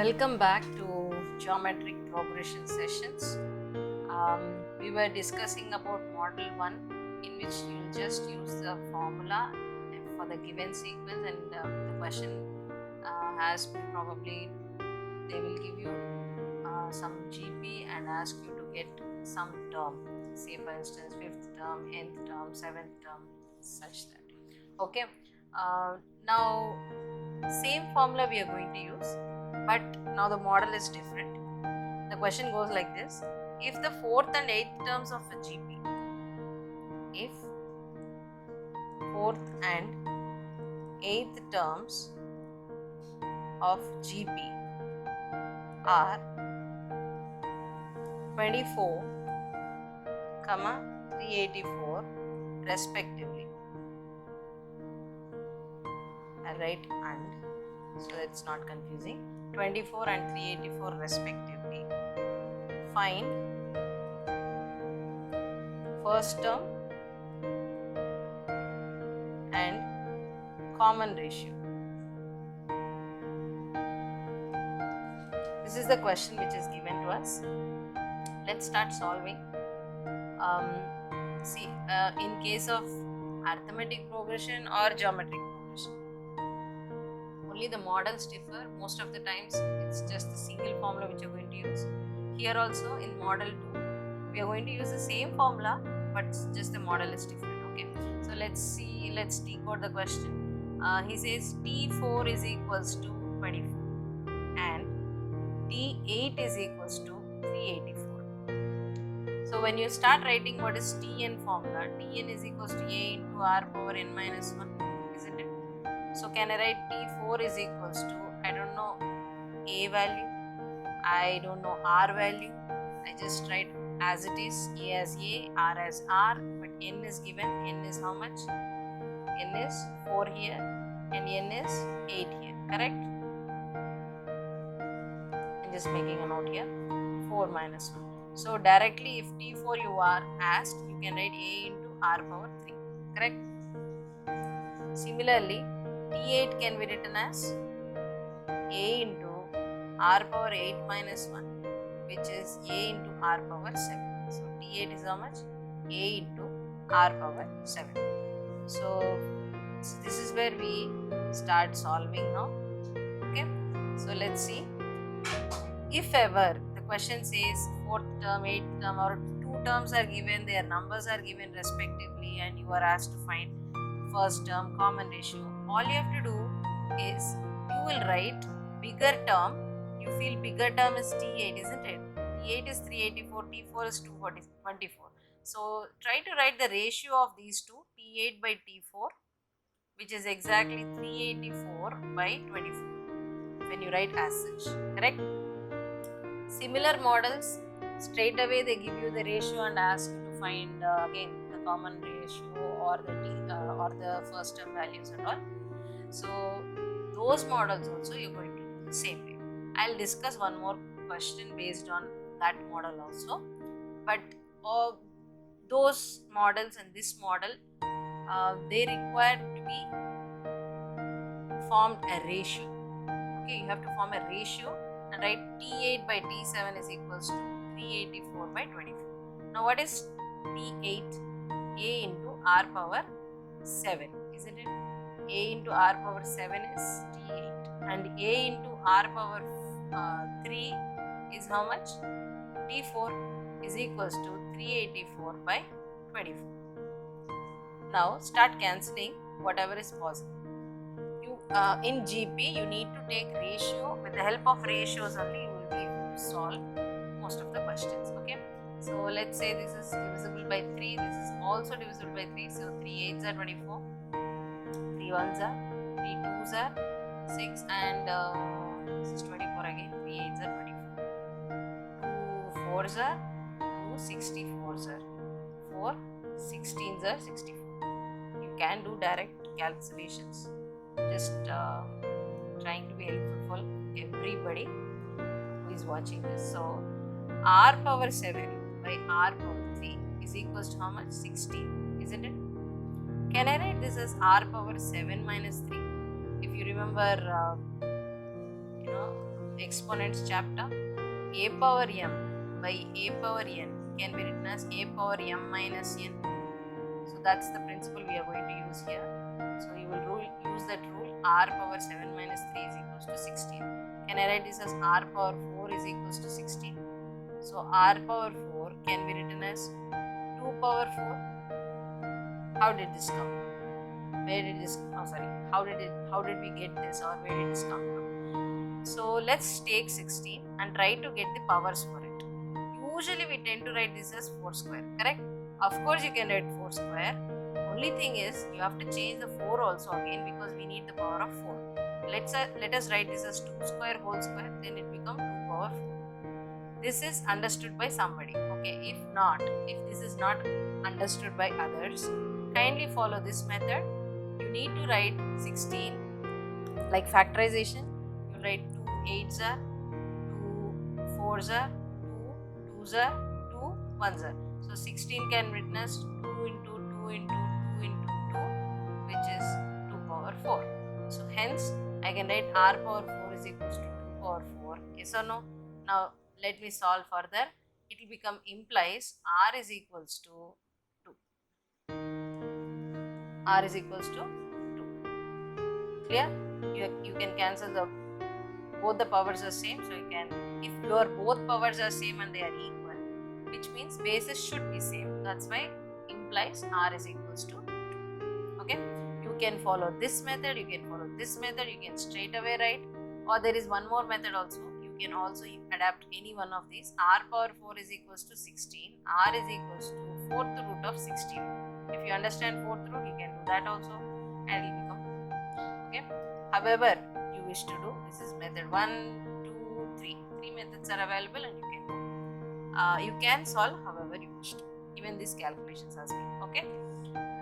Welcome back to geometric progression sessions. We were discussing about model 1, in which you'll just use the formula for the given sequence, and the question has probably they will give you some GP and ask you to get some term, say for instance 5th term, nth term, 7th term, such that. Okay, now same formula we are going to use, but now the model is different. The question goes like this: if the 4th and 8th terms of a GP, if 4th and 8th terms of GP are 24, 384 respectively, I'll write and, so it's not confusing, 24 and 384 respectively. Find first term and common ratio. This is the question which is given to us. Let's start solving. In case of arithmetic progression or geometric progression, only the models differ. Most of the times it's just the single formula which you're going to use. Here also in model 2 we are going to use the same formula, but just the model is different. Okay, so let's decode the question. He says T4 is equals to 24 and T8 is equals to 384. So when you start writing what is Tn formula, Tn is equals to A into R power n minus 1, isn't it? So can I write T4 is equals to, I don't know A value, I don't know R value, I just write as it is, A as A, R as R, but N is given. N is how much? N is 4 here and N is 8 here, correct? I'm just making a note here, 4 minus 1. So directly if T4 you are asked, you can write A into R power 3, correct? Similarly, T8 can be written as A into R power 8 minus 1, which is A into R power 7. So T8 is how much? A into R power 7. So this is where we start solving now. Okay, so let's see. If ever the question says 4th term, 8th term, or 2 terms are given, their numbers are given respectively, and you are asked to find first term, common ratio, all you have to do is you will write bigger term. You feel bigger term is T8, isn't it? T8 is 384, T4 is 224. So try to write the ratio of these two, T8 by T4, which is exactly 384 by 24 when you write as such, correct? Similar models, straight away they give you the ratio and ask you to find again the common ratio or the first term values and all. So those models also you're going to do the same way. I'll discuss one more question based on that model also, but those models and this model, they require to be formed a ratio. Okay, you have to form a ratio and write T8 by T7 is equals to 384 by 24. Now what is T8? A into R power 7, isn't it? A into R power 7 is T8 and A into R power 3 is how much? T4 is equals to 384 by 24. Now start cancelling whatever is possible. In GP you need to take ratio. With the help of ratios only you will be able to solve most of the questions. Okay, so let's say this is divisible by 3, this is also divisible by 3, so 3 8s are 24, 3 1s are, 3 2s are 6, and this is 24 again, 3 8s are 24, 2 4s are 2 64s are 4 16s are 64. You can do direct calculations, just trying to be helpful for everybody who is watching this. So R power 7 by R power 3 is equals to how much? 16, isn't it? Can I write this as R power 7 minus 3? If you remember, exponents chapter. A power m by a power n can be written as a power m minus n. So that's the principle we are going to use here. So you will use that rule, r power 7 minus 3 is equals to 16. Can I write this as r power 4 is equals to 16? So r power 4 can be written as 2 power 4. How did this come from? Where did this, how did we get this, or where did this come from? So let's take 16 and try to get the powers for it. Usually we tend to write this as 4 square, correct? Of course you can write 4 square. Only thing is you have to change the 4 also again, because we need the power of 4. Let us write this as 2 square whole square, then it becomes 2 power 4. This is understood by somebody, okay? If this is not understood by others, kindly follow this method. You need to write 16 like factorization. You write 2 8s are, 2 4s are, 2 2s are, 2 1s are. So 16 can be written as 2 into 2 into 2 into 2, which is 2 power 4. So hence I can write r power 4 is equals to 2 power 4. Yes or no? Now let me solve further. It will become implies r is equals to 2. R is equals to 2. Clear? You can cancel both the powers are same. So you can, if your both powers are same and they are equal, which means bases should be same. That's why implies r is equals to 2. Okay? You can follow this method, you can follow this method, you can straight away write, or there is one more method also. You can also adapt any one of these. R power 4 is equals to 16. R is equals to 4th root of 16. If you understand 4th root, you can do that also, and it will become 2. Okay? However you wish to do, this is method 1, 2, 3. 3 methods are available and you can do. You can solve however you wish to. Even these calculations as well. Okay?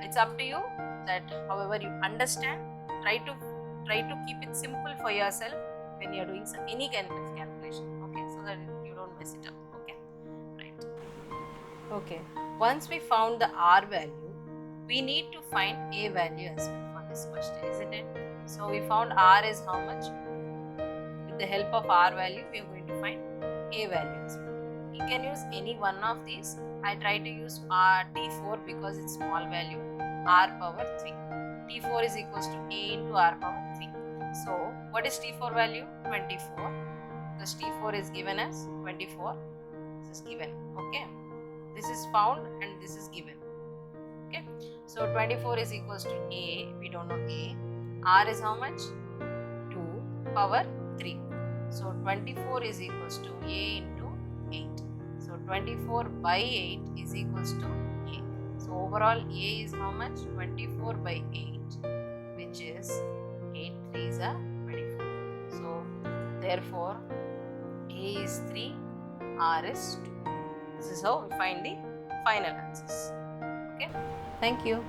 It's up to you that however you understand, try to keep it simple for yourself when you are doing any kind of calculation. Okay? So that you don't mess it up. Okay? Right. Okay. Once we found the r value, we need to find a value as well for this question, isn't it? So we found r is how much? With the help of r value, we are going to find a value as well. You can use any one of these. I try to use t4 because it's small value, r power 3. t4 is equals to a into r power 3. So what is t4 value? 24. Because t4 is given as 24. This is given. Okay. This is found and this is given. Okay. So 24 is equals to a. We don't know a. R is how much? 2 power 3. So 24 is equals to a into 8. So 24 by 8 is equals to a. So overall a is how much? 24 by 8, which is 8 3s are 24. So therefore a is 3, r is 2. This is how we find the final answers. Okay. Thank you.